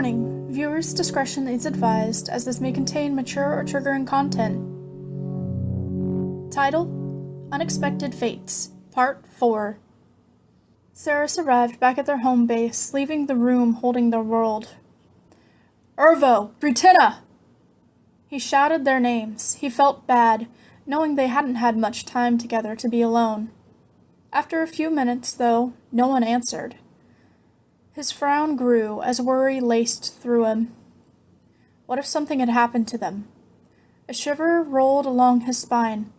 Warning: viewers' discretion is advised, as this may contain mature or triggering content. Title: Unexpected Fates, Part 4. Ceres arrived back at their home base, leaving the room holding their world. "Ervo! Britina!" He shouted their names. He felt bad, knowing they hadn't had much time together to be alone. After a few minutes, though, no one answered. His frown grew as worry laced through him. What if something had happened to them? A shiver rolled along his spine.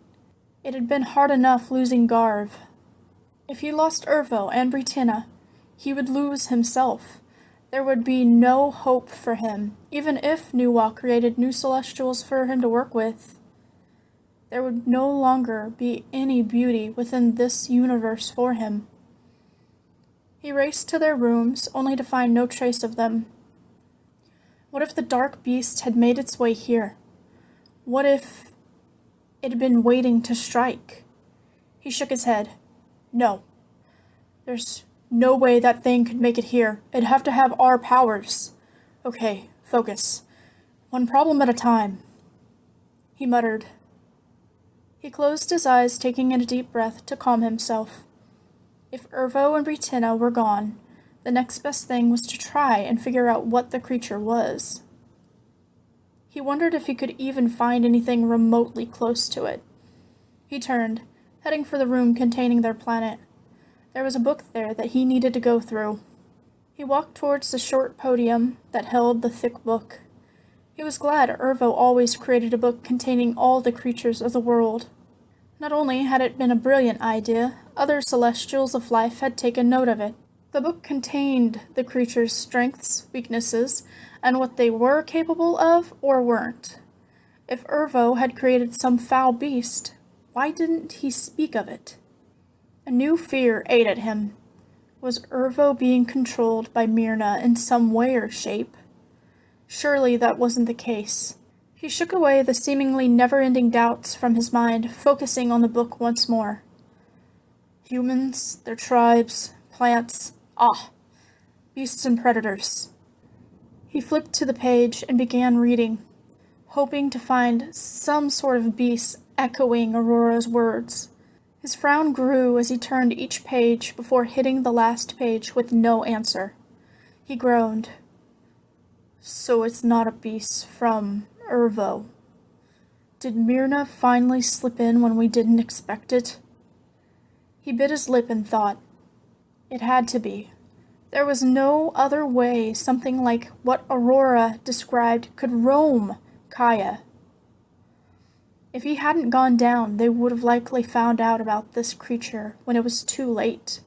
It had been hard enough losing Garv. If he lost Ervo and Britina, he would lose himself. There would be no hope for him, even if Nuwa created new Celestials for him to work with. There would no longer be any beauty within this universe for him. He raced to their rooms, only to find no trace of them. What if the dark beast had made its way here? What if it had been waiting to strike? He shook his head. No. There's no way that thing could make it here. It'd have to have our powers. Okay, focus. One problem at a time. He muttered. He closed his eyes, taking in a deep breath to calm himself. If Ervo and Britina were gone, the next best thing was to try and figure out what the creature was. He wondered if he could even find anything remotely close to it. He turned, heading for the room containing their planet. There was a book there that he needed to go through. He walked towards the short podium that held the thick book. He was glad Ervo always created a book containing all the creatures of the world. Not only had it been a brilliant idea, other Celestials of life had taken note of it. The book contained the creatures' strengths, weaknesses, and what they were capable of or weren't. If Ervo had created some foul beast, why didn't he speak of it? A new fear ate at him. Was Ervo being controlled by Myrna in some way or shape? Surely that wasn't the case. He shook away the seemingly never-ending doubts from his mind, focusing on the book once more. Humans, their tribes, plants, beasts and predators. He flipped to the page and began reading, hoping to find some sort of beast echoing Aurora's words. His frown grew as he turned each page before hitting the last page with no answer. He groaned. So it's not a beast from Ervo. Did Myrna finally slip in when we didn't expect it? He bit his lip and thought. It had to be. There was no other way something like what Aurora described could roam Kaya. If he hadn't gone down, they would have likely found out about this creature when it was too late.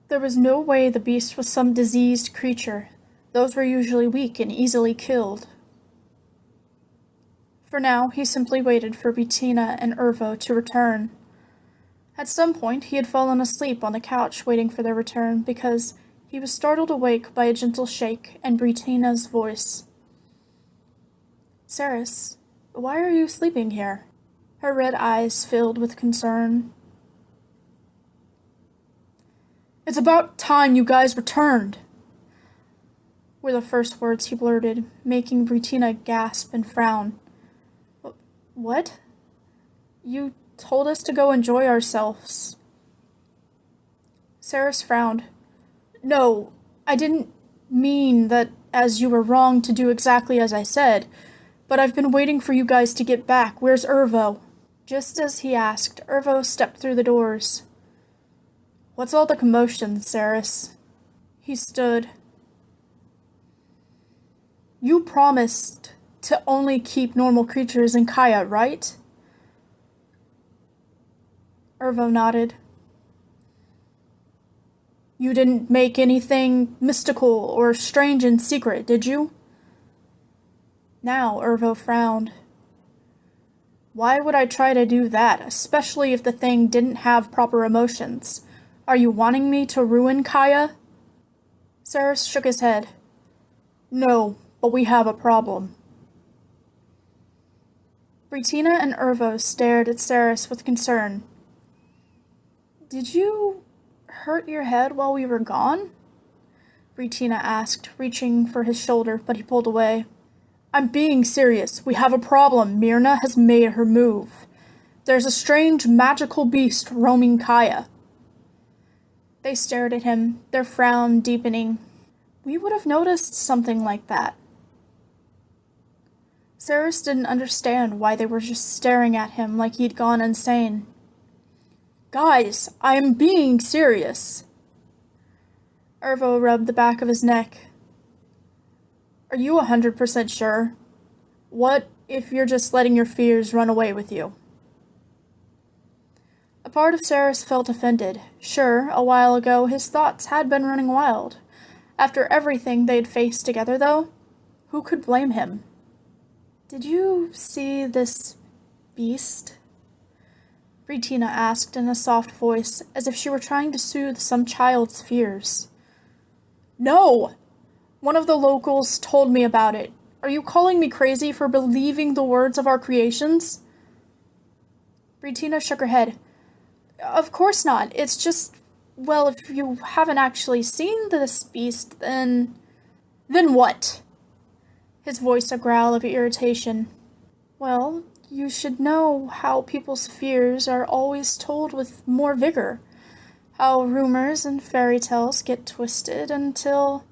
There was no way the beast was some diseased creature. Those were usually weak and easily killed. For now, he simply waited for Britina and Ervo to return. At some point, he had fallen asleep on the couch waiting for their return because he was startled awake by a gentle shake and Britina's voice. Ceres, why are you sleeping here? Her red eyes filled with concern. It's about time you guys returned, were the first words he blurted, making Britina gasp and frown. What? You told us to go enjoy ourselves. Ceres frowned. No, I didn't mean that as you were wrong to do exactly as I said, but I've been waiting for you guys to get back. Where's Ervo? Just as he asked, Ervo stepped through the doors. What's all the commotion, Ceres? He stood. You promised to only keep normal creatures in Kaya, right? Ervo nodded. You didn't make anything mystical or strange in secret, did you? Now Ervo frowned. Why would I try to do that, especially if the thing didn't have proper emotions? Are you wanting me to ruin Kaya? Ceres shook his head. No, but we have a problem. Britina and Ervo stared at Ceres with concern. Did you hurt your head while we were gone? Britina asked, reaching for his shoulder, but he pulled away. I'm being serious. We have a problem. Myrna has made her move. There's a strange magical beast roaming Kaya. They stared at him, their frown deepening. We would have noticed something like that. Ceres didn't understand why they were just staring at him like he'd gone insane. Guys, I am being serious. Ervo rubbed the back of his neck. Are you 100% sure? What if you're just letting your fears run away with you? A part of Ceres felt offended. Sure, a while ago his thoughts had been running wild. After everything they'd faced together, though, who could blame him? Did you see this beast? Britina asked in a soft voice, as if she were trying to soothe some child's fears. No! One of the locals told me about it. Are you calling me crazy for believing the words of our creations? Britina shook her head. Of course not. It's just, well, if you haven't actually seen this beast, then... Then what? His voice a growl of irritation. Well, you should know how people's fears are always told with more vigor. How rumors and fairy tales get twisted until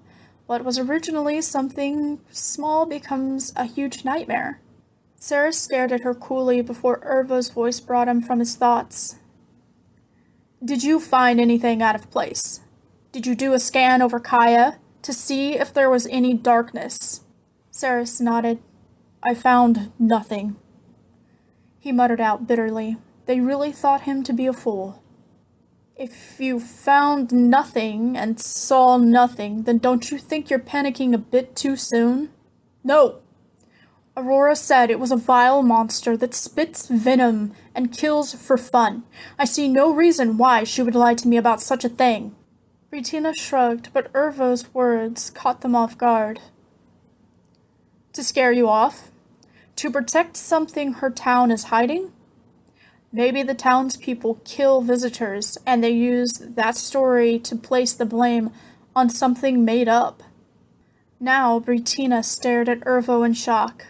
what was originally something small becomes a huge nightmare. Sarah stared at her coolly before Ervo's voice brought him from his thoughts. Did you find anything out of place? Did you do a scan over Kaya to see if there was any darkness? Ceres nodded. I found nothing. He muttered out bitterly. They really thought him to be a fool. If you found nothing and saw nothing, then don't you think you're panicking a bit too soon? No. Aurora said it was a vile monster that spits venom and kills for fun. I see no reason why she would lie to me about such a thing. Britina shrugged, but Ervo's words caught them off guard. To scare you off? To protect something her town is hiding? Maybe the townspeople kill visitors, and they use that story to place the blame on something made up. Now Britina stared at Ervo in shock.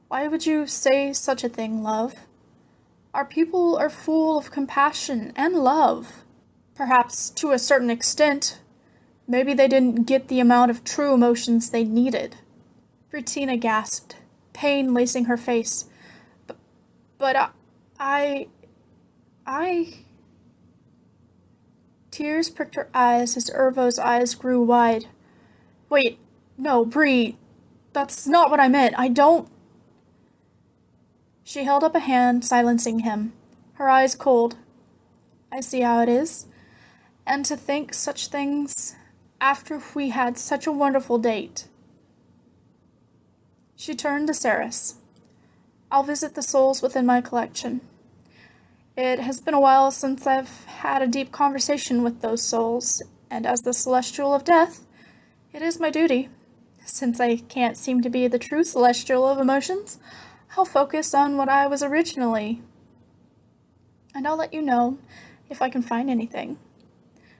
Why would you say such a thing, love? Our people are full of compassion and love. Perhaps to a certain extent. Maybe they didn't get the amount of true emotions they needed. Britina gasped, pain lacing her face. But I... Tears pricked her eyes as Ervo's eyes grew wide. Wait, no, Bri, that's not what I meant. I don't... She held up a hand, silencing him, her eyes cold. I see how it is. And to think such things after we had such a wonderful date. She turned to Ceres. I'll visit the souls within my collection. It has been a while since I've had a deep conversation with those souls, and as the Celestial of Death, it is my duty. Since I can't seem to be the true Celestial of emotions, I'll focus on what I was originally. And I'll let you know if I can find anything.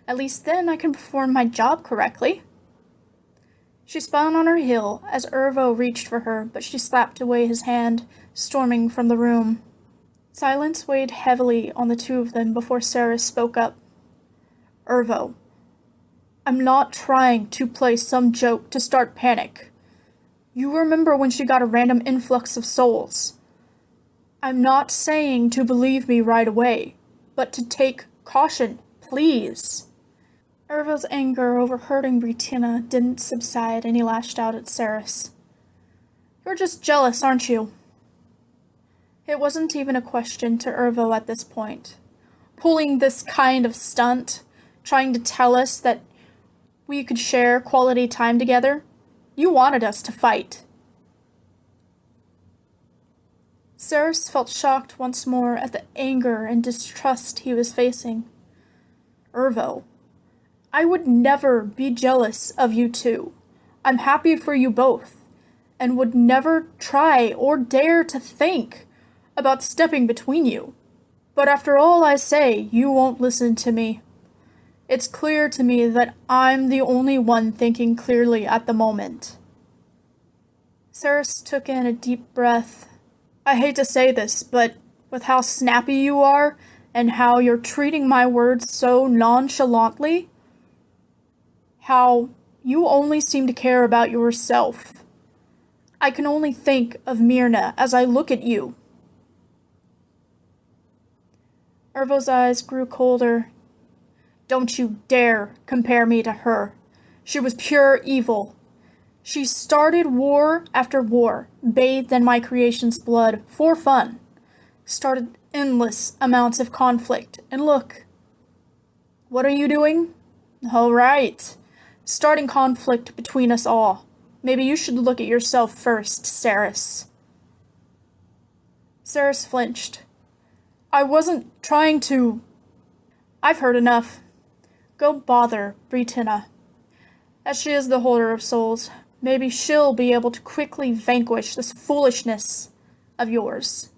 At least then I can perform my job correctly. She spun on her heel as Ervo reached for her, but she slapped away his hand, storming from the room. Silence weighed heavily on the two of them before Ceres spoke up. Ervo, I'm not trying to play some joke to start panic. You remember when she got a random influx of souls. I'm not saying to believe me right away, but to take caution, please. Ervo's anger over hurting Britina didn't subside, and he lashed out at Ceres. You're just jealous, aren't you? It wasn't even a question to Ervo at this point. Pulling this kind of stunt, trying to tell us that we could share quality time together, you wanted us to fight. Ceres felt shocked once more at the anger and distrust he was facing. Ervo, I would never be jealous of you two. I'm happy for you both, and would never try or dare to think about stepping between you. But after all I say, you won't listen to me. It's clear to me that I'm the only one thinking clearly at the moment. Ceres took in a deep breath. I hate to say this, but with how snappy you are, and how you're treating my words so nonchalantly, how you only seem to care about yourself. I can only think of Myrna as I look at you. Ervo's eyes grew colder. Don't you dare compare me to her. She was pure evil. She started war after war, bathed in my creation's blood, for fun. Started endless amounts of conflict, and look. What are you doing? Oh, right. Starting conflict between us all. Maybe you should look at yourself first, Ceres. Ceres flinched. I wasn't trying to... I've heard enough. Go bother Britina. As she is the holder of souls, maybe she'll be able to quickly vanquish this foolishness of yours.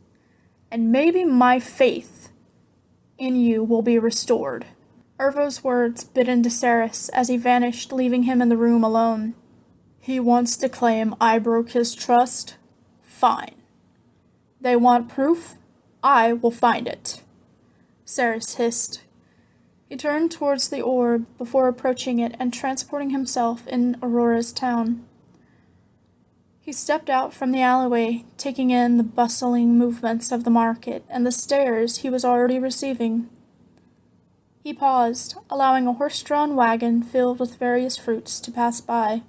And maybe my faith in you will be restored. Ervo's words bit into Ceres as he vanished, leaving him in the room alone. He wants to claim I broke his trust? Fine. They want proof? I will find it. Ceres hissed. He turned towards the orb before approaching it and transporting himself in Aurora's town. He stepped out from the alleyway, taking in the bustling movements of the market and the stares he was already receiving. He paused, allowing a horse-drawn wagon filled with various fruits to pass by.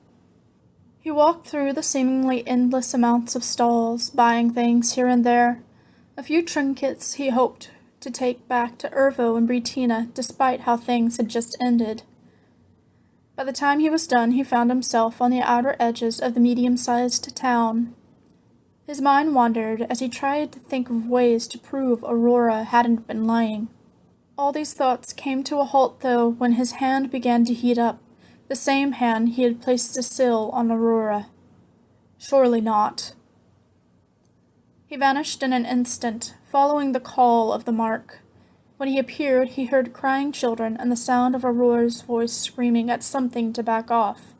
He walked through the seemingly endless amounts of stalls, buying things here and there, a few trinkets he hoped to take back to Ervo and Britina, despite how things had just ended. By the time he was done, he found himself on the outer edges of the medium-sized town. His mind wandered as he tried to think of ways to prove Aurora hadn't been lying. All these thoughts came to a halt, though, when his hand began to heat up, the same hand he had placed a sill on Aurora. Surely not. He vanished in an instant, following the call of the mark. When he appeared, he heard crying children and the sound of Aurora's voice screaming at something to back off.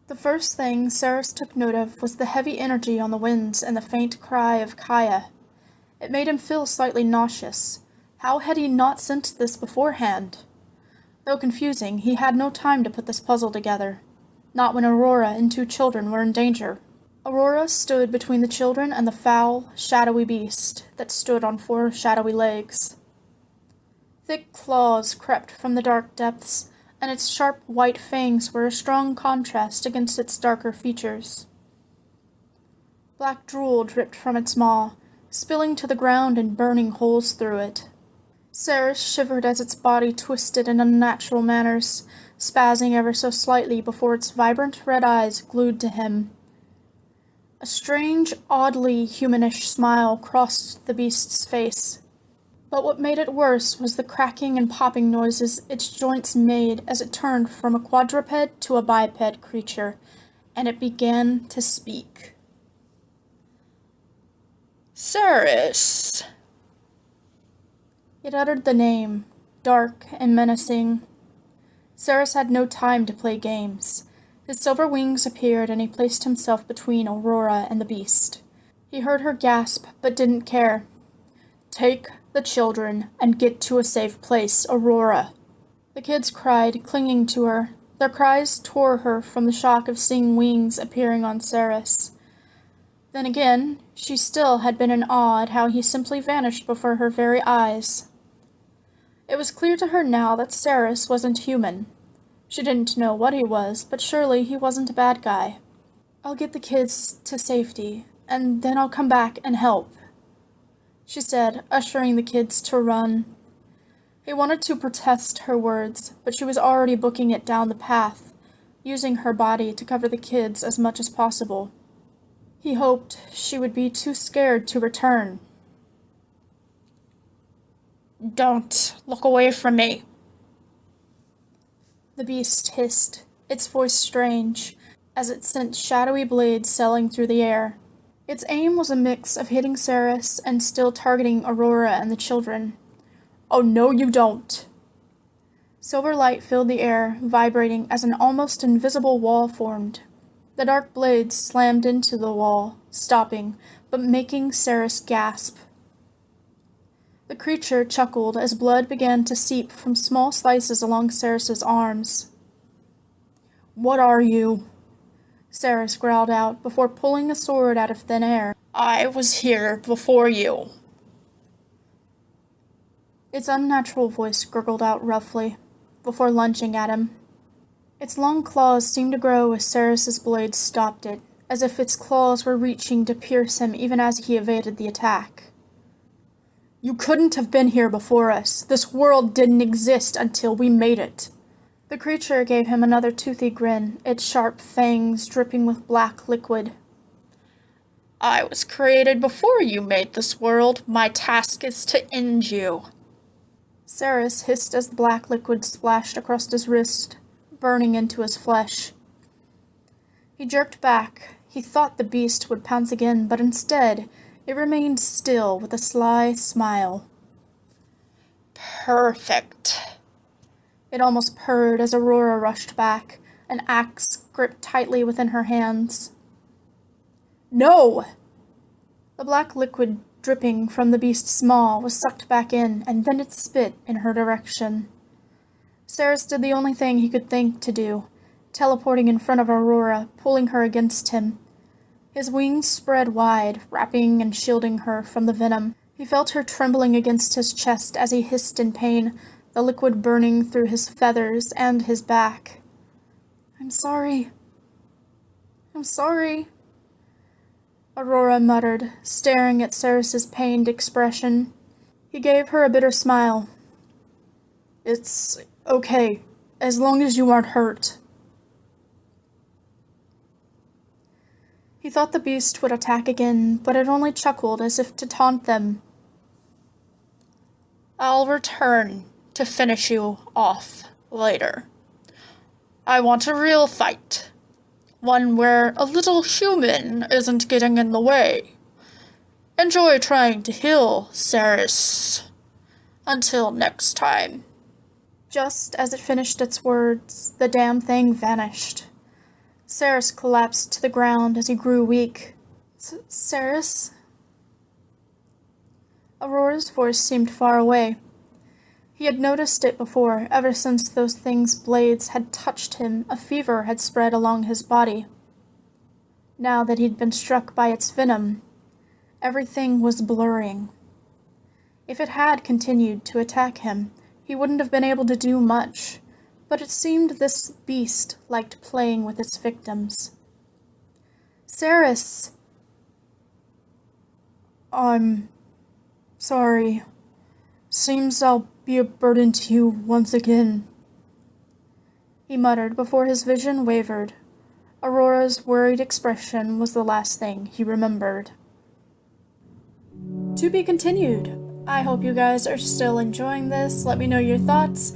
The first thing Ceres took note of was the heavy energy on the winds and the faint cry of Kaya. It made him feel slightly nauseous. How had he not sensed this beforehand? Though confusing, he had no time to put this puzzle together. Not when Aurora and 2 children were in danger. Aurora stood between the children and the foul, shadowy beast that stood on 4 shadowy legs. Thick claws crept from the dark depths, and its sharp white fangs were a strong contrast against its darker features. Black drool dripped from its maw, spilling to the ground and burning holes through it. Ceres shivered as its body twisted in unnatural manners, spazzing ever so slightly before its vibrant red eyes glued to him. A strange, oddly humanish smile crossed the beast's face. But what made it worse was the cracking and popping noises its joints made as it turned from a quadruped to a biped creature, and it began to speak. Ceres! It uttered the name, dark and menacing. Ceres had no time to play games. His silver wings appeared, and he placed himself between Aurora and the beast. He heard her gasp, but didn't care. Take the children and get to a safe place, Aurora. The kids cried, clinging to her. Their cries tore her from the shock of seeing wings appearing on Ceres. Then again, she still had been in awe at how he simply vanished before her very eyes. It was clear to her now that Ceres wasn't human. She didn't know what he was, but surely he wasn't a bad guy. I'll get the kids to safety, and then I'll come back and help, she said, ushering the kids to run. He wanted to protest her words, but she was already booking it down the path, using her body to cover the kids as much as possible. He hoped she would be too scared to return. Don't look away from me, the beast hissed, its voice strange, as it sent shadowy blades sailing through the air. Its aim was a mix of hitting Ceres and still targeting Aurora and the children. Oh, no, you don't. Silver light filled the air, vibrating as an almost invisible wall formed. The dark blades slammed into the wall, stopping, but making Ceres gasp. The creature chuckled as blood began to seep from small slices along Ceres's arms. "What are you?" Ceres growled out before pulling a sword out of thin air. "I was here before you." Its unnatural voice gurgled out roughly, before lunging at him. Its long claws seemed to grow as Ceres's blades stopped it, as if its claws were reaching to pierce him even as he evaded the attack. "You couldn't have been here before us. This world didn't exist until we made it." The creature gave him another toothy grin, its sharp fangs dripping with black liquid. "I was created before you made this world. My task is to end you." Ceres hissed as the black liquid splashed across his wrist, burning into his flesh. He jerked back. He thought the beast would pounce again, but instead, it remained still with a sly smile. "Perfect." It almost purred as Aurora rushed back, an axe gripped tightly within her hands. "No!" The black liquid dripping from the beast's maw was sucked back in, and then it spit in her direction. Ceres did the only thing he could think to do, teleporting in front of Aurora, pulling her against him. His wings spread wide, wrapping and shielding her from the venom. He felt her trembling against his chest as he hissed in pain, the liquid burning through his feathers and his back. "I'm sorry. I'm sorry," Aurora muttered, staring at Ceres's pained expression. He gave her a bitter smile. "It's okay, as long as you aren't hurt." He thought the beast would attack again, but it only chuckled as if to taunt them. "I'll return to finish you off later. I want a real fight. One where a little human isn't getting in the way. Enjoy trying to heal, Ceres. Until next time." Just as it finished its words, the damn thing vanished. Ceres collapsed to the ground as he grew weak. "Ceres?" Aurora's voice seemed far away. He had noticed it before, ever since those things' blades had touched him, a fever had spread along his body. Now that he'd been struck by its venom, everything was blurring. If it had continued to attack him, he wouldn't have been able to do much, but it seemed this beast liked playing with its victims. "Ceres!" "I'm sorry. Seems I'll be a burden to you once again," he muttered before his vision wavered. Aurora's worried expression was the last thing he remembered. To be continued. I hope you guys are still enjoying this. Let me know your thoughts,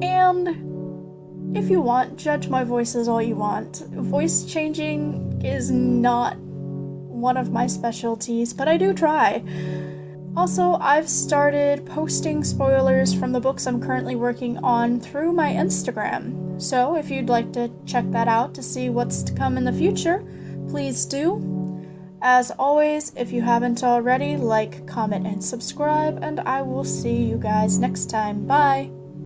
and if you want, judge my voices all you want. Voice changing is not one of my specialties, but I do try. Also, I've started posting spoilers from the books I'm currently working on through my Instagram, so if you'd like to check that out to see what's to come in the future, please do. As always, if you haven't already, like, comment, and subscribe, and I will see you guys next time. Bye!